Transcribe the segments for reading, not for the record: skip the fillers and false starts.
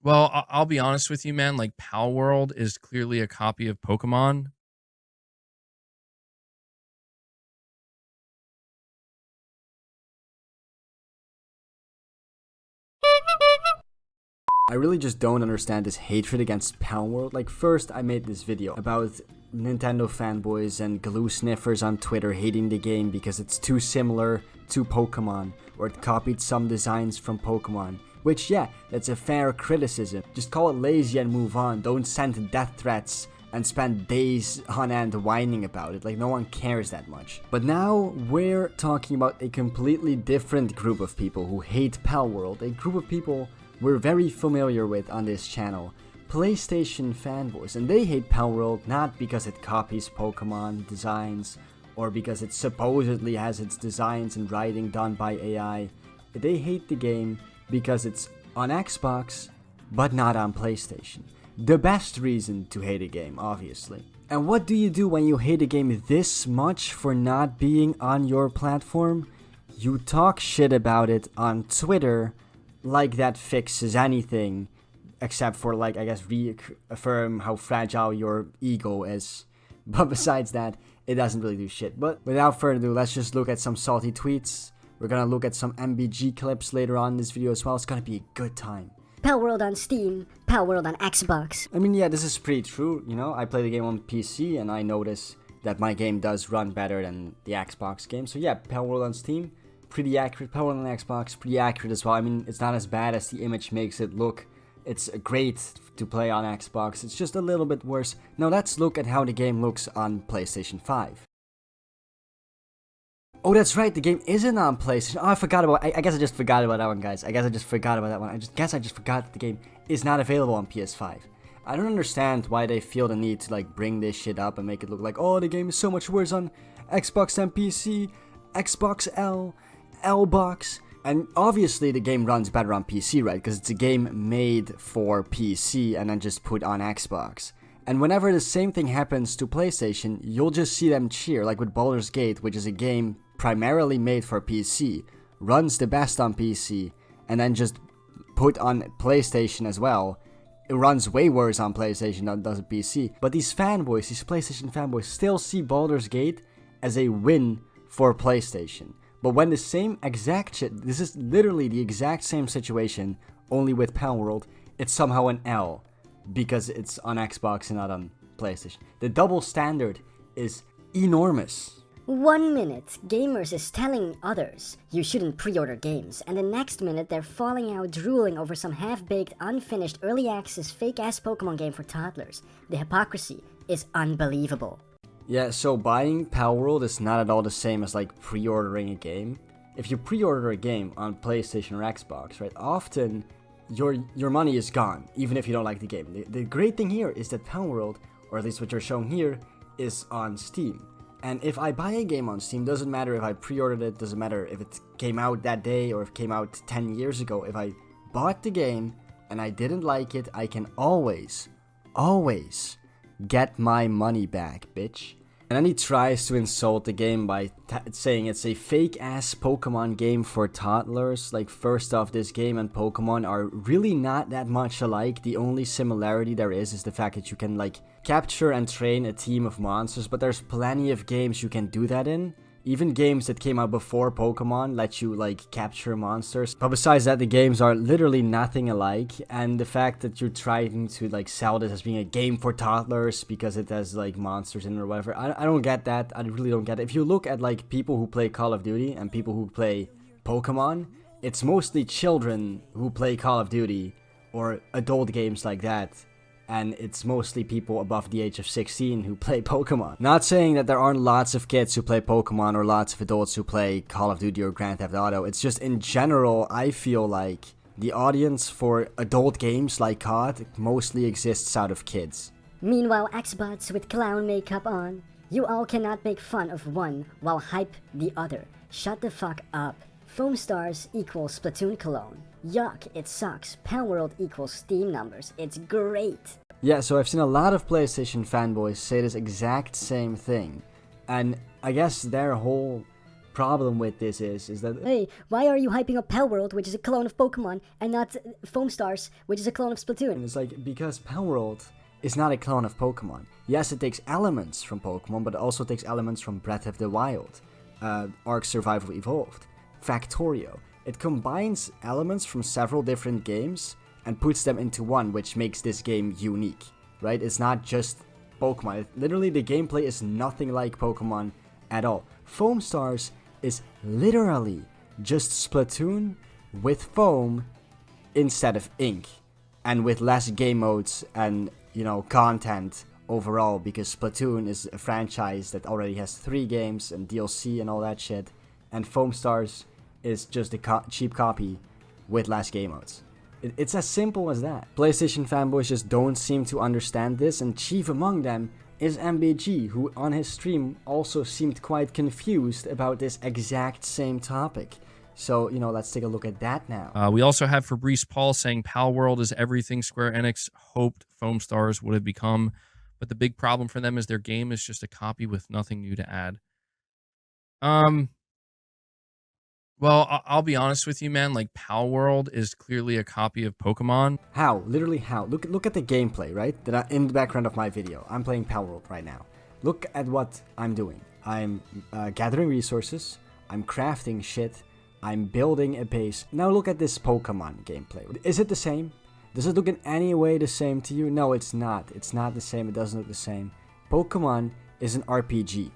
Well, I'll be honest with you, man. Like Palworld is clearly a copy of Pokemon. I really just don't understand this hatred against Palworld. Like, first I made this video about Nintendo fanboys and glue sniffers on Twitter hating the game because it's too similar to Pokemon, or it copied some designs from Pokemon. Which, yeah, that's a fair criticism. Just call it lazy and move on. Don't send death threats and spend days on end whining about it. Like, no one cares that much. But now we're talking about a completely different group of people who hate Palworld. A group of people we're very familiar with on this channel, PlayStation fanboys, and they hate Palworld not because it copies Pokemon designs or because it supposedly has its designs and writing done by AI. They hate the game because it's on Xbox but not on PlayStation. The best reason to hate a game, obviously. And what do you do when you hate a game this much for not being on your platform? You talk shit about it on Twitter like that fixes anything, except for, like, I guess, reaffirm how fragile your ego is. But besides that, it doesn't really do shit. But without further ado, let's just look at some salty tweets. We're gonna look at some MBG clips later on in this video as well. It's gonna be a good time. Palworld on Steam, Palworld on Xbox. I mean, yeah, this is pretty true, you know? I play the game on PC and I notice that my game does run better than the Xbox game. So yeah, Palworld on Steam, pretty accurate. Palworld on Xbox, pretty accurate as well. I mean, it's not as bad as the image makes it look. It's great to play on Xbox. It's just a little bit worse. Now let's look at how the game looks on PlayStation 5. Oh, that's right, the game isn't on PlayStation. Oh, I forgot about. I guess I just forgot about that one, guys. I guess I just forgot about that one. I just forgot that the game is not available on PS5. I don't understand why they feel the need to, like, bring this shit up and make it look like, oh, the game is so much worse on Xbox than PC, Xbox L-box. And obviously the game runs better on PC, right? Because it's a game made for PC and then just put on Xbox. And whenever the same thing happens to PlayStation, you'll just see them cheer, like with Baldur's Gate, which is a game primarily made for PC, runs the best on PC, and then just put on PlayStation as well. It runs way worse on PlayStation than it does on PC. But these fanboys, these PlayStation fanboys, still see Baldur's Gate as a win for PlayStation. But when the same exact shit, this is literally the exact same situation, only with Palworld, it's somehow an L, because it's on Xbox and not on PlayStation. The double standard is enormous. 1 minute, gamers is telling others you shouldn't pre-order games, and the next minute they're falling out drooling over some half-baked, unfinished, early access, fake-ass Pokemon game for toddlers. The hypocrisy is unbelievable. Yeah, so buying Palworld is not at all the same as, like, pre-ordering a game. If you pre-order a game on PlayStation or Xbox, right, often your money is gone, even if you don't like the game. The great thing here is that Palworld, or at least what you're showing here, is on Steam. And if I buy a game on Steam, doesn't matter if I pre-ordered it, doesn't matter if it came out that day or if it came out 10 years ago. If I bought the game and I didn't like it, I can always get my money back, bitch. And then he tries to insult the game by saying it's a fake-ass Pokemon game for toddlers. Like, first off, this game and Pokemon are really not that much alike. The only similarity there is the fact that you can, like, capture and train a team of monsters, but there's plenty of games you can do that in. Even games that came out before Pokemon let you, like, capture monsters. But besides that, the games are literally nothing alike. And the fact that you're trying to, like, sell this as being a game for toddlers because it has, like, monsters in it or whatever, I don't get that. I really don't get it. If you look at, like, people who play Call of Duty and people who play Pokemon, it's mostly children who play Call of Duty or adult games like that. And it's mostly people above the age of 16 who play Pokemon. Not saying that there aren't lots of kids who play Pokemon or lots of adults who play Call of Duty or Grand Theft Auto. It's just, in general, I feel like the audience for adult games like COD mostly exists out of kids. Meanwhile, Xbots with clown makeup on, you all cannot make fun of one while hype the other. Shut the fuck up. Foamstars equals Splatoon cologne. Yuck, it sucks. Palworld equals Steam numbers. It's great. Yeah, so I've seen a lot of PlayStation fanboys say this exact same thing. And I guess their whole problem with this is that Hey, why are you hyping up Palworld, which is a clone of Pokemon, and not Foamstars, which is a clone of Splatoon? it's like, because Palworld is not a clone of Pokemon. Yes, it takes elements from Pokemon, but it also takes elements from Breath of the Wild, Ark Survival Evolved, Factorio. It combines elements from several different games and puts them into one, which makes this game unique, right? It's not just Pokemon. Literally, the gameplay is nothing like Pokemon at all. Foamstars is literally just Splatoon with foam instead of ink, and with less game modes and, you know, content overall, because Splatoon is a franchise that already has 3 games and DLC and all that shit, and Foamstars is just a cheap copy with less game modes. It's as simple as that. PlayStation fanboys just don't seem to understand this, and chief among them is MBG, who on his stream also seemed quite confused about this exact same topic. So, you know, let's take a look at that now. We also have Fabrice Paul saying Palworld is everything Square Enix hoped Foamstars would have become, but the big problem for them is their game is just a copy with nothing new to add. Well, I'll be honest with you, man. Like, Palworld is clearly a copy of Pokemon. How? Literally how? Look at the gameplay, right? In the background of my video. I'm playing Palworld right now. Look at what I'm doing. I'm gathering resources. I'm crafting shit. I'm building a base. Now look at this Pokemon gameplay. Is it the same? Does it look in any way the same to you? No, it's not. It's not the same. It doesn't look the same. Pokemon is an RPG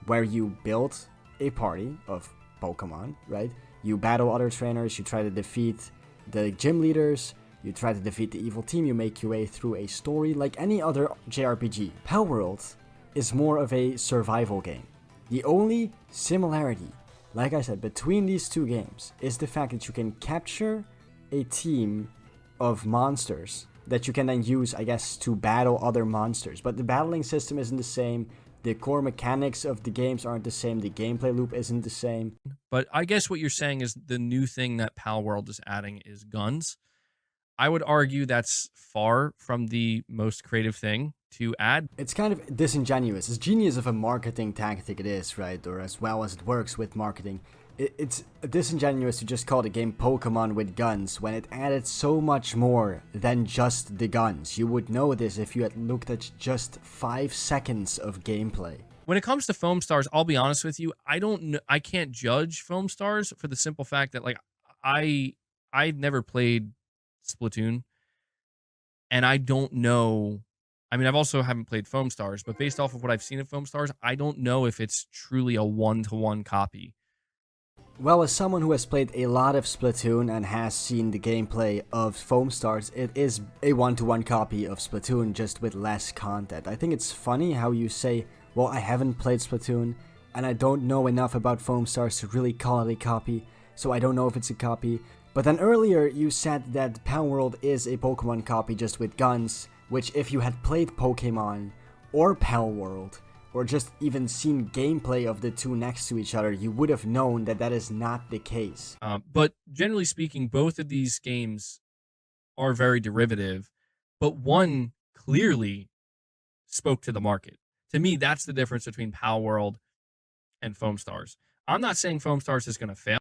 where you build a party of Pokemon, right? You battle other trainers, you try to defeat the gym leaders, you try to defeat the evil team, you make your way through a story like any other JRPG. Palworld is more of a survival game. The only similarity, like I said, between these two games is the fact that you can capture a team of monsters that you can then use, I guess, to battle other monsters. But the battling system isn't the same. The core mechanics of the games aren't the same. The gameplay loop isn't the same. But I guess what you're saying is the new thing that Palworld is adding is guns. I would argue that's far from the most creative thing to add. It's kind of disingenuous. As genius of a marketing tactic it is, right? Or as well as it works with marketing. It's disingenuous to just call the game Pokemon with guns when it added so much more than just the guns. You would know this if you had looked at just 5 seconds of gameplay. When it comes to Foamstars, I'll be honest with you, I can't judge Foamstars for the simple fact that, like, I've never played Splatoon, and I don't know. I mean, I've also haven't played Foamstars, but based off of what I've seen of Foamstars, I don't know if it's truly a one-to-one copy. Well, as someone who has played a lot of Splatoon and has seen the gameplay of Foamstars, it is a one-to-one copy of Splatoon, just with less content. I think it's funny how you say, well, I haven't played Splatoon, and I don't know enough about Foamstars to really call it a copy, so I don't know if it's a copy. But then earlier, you said that Palworld is a Pokemon copy just with guns, which if you had played Pokemon, or Palworld, or just even seen gameplay of the two next to each other, you would have known that that is not the case. But generally speaking, both of these games are very derivative, but one clearly spoke to the market. To me, that's the difference between Palworld and Foamstars. I'm not saying Foamstars is going to fail.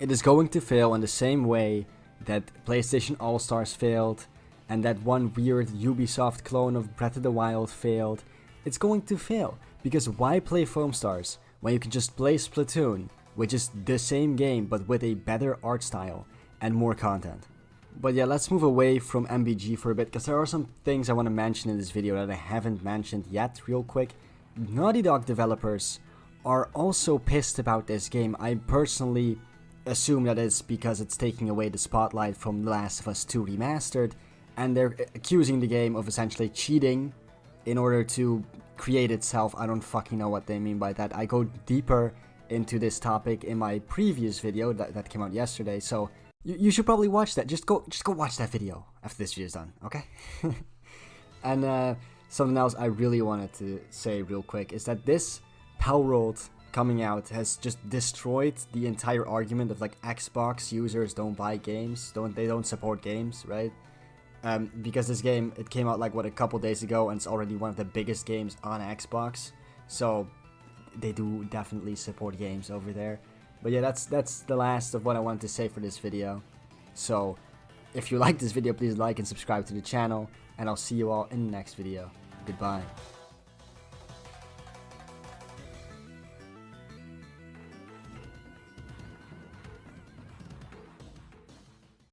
It is going to fail in the same way that PlayStation All-Stars failed, and that one weird Ubisoft clone of Breath of the Wild failed. It's going to fail. Because why play Foamstars when you can just play Splatoon, which is the same game but with a better art style and more content? But yeah, let's move away from MBG for a bit, because there are some things I want to mention in this video that I haven't mentioned yet real quick. Naughty Dog developers are also pissed about this game. I personally assume that it's because it's taking away the spotlight from The Last of Us 2 Remastered, and they're accusing the game of essentially cheating in order to create itself. I don't fucking know what they mean by that. I go deeper into this topic in my previous video that came out yesterday, so you should probably watch that. Just go watch that video after this video is done, okay? And something else I really wanted to say real quick is that this Palworld coming out has just destroyed the entire argument of, like, Xbox users don't buy games, they don't support games, right? Because this game, it came out like, what, a couple days ago, and it's already one of the biggest games on Xbox, so they do definitely support games over there. But yeah, that's the last of what I wanted to say for this video. So if you like this video, please like and subscribe to the channel, and I'll see you all in the next video. Goodbye.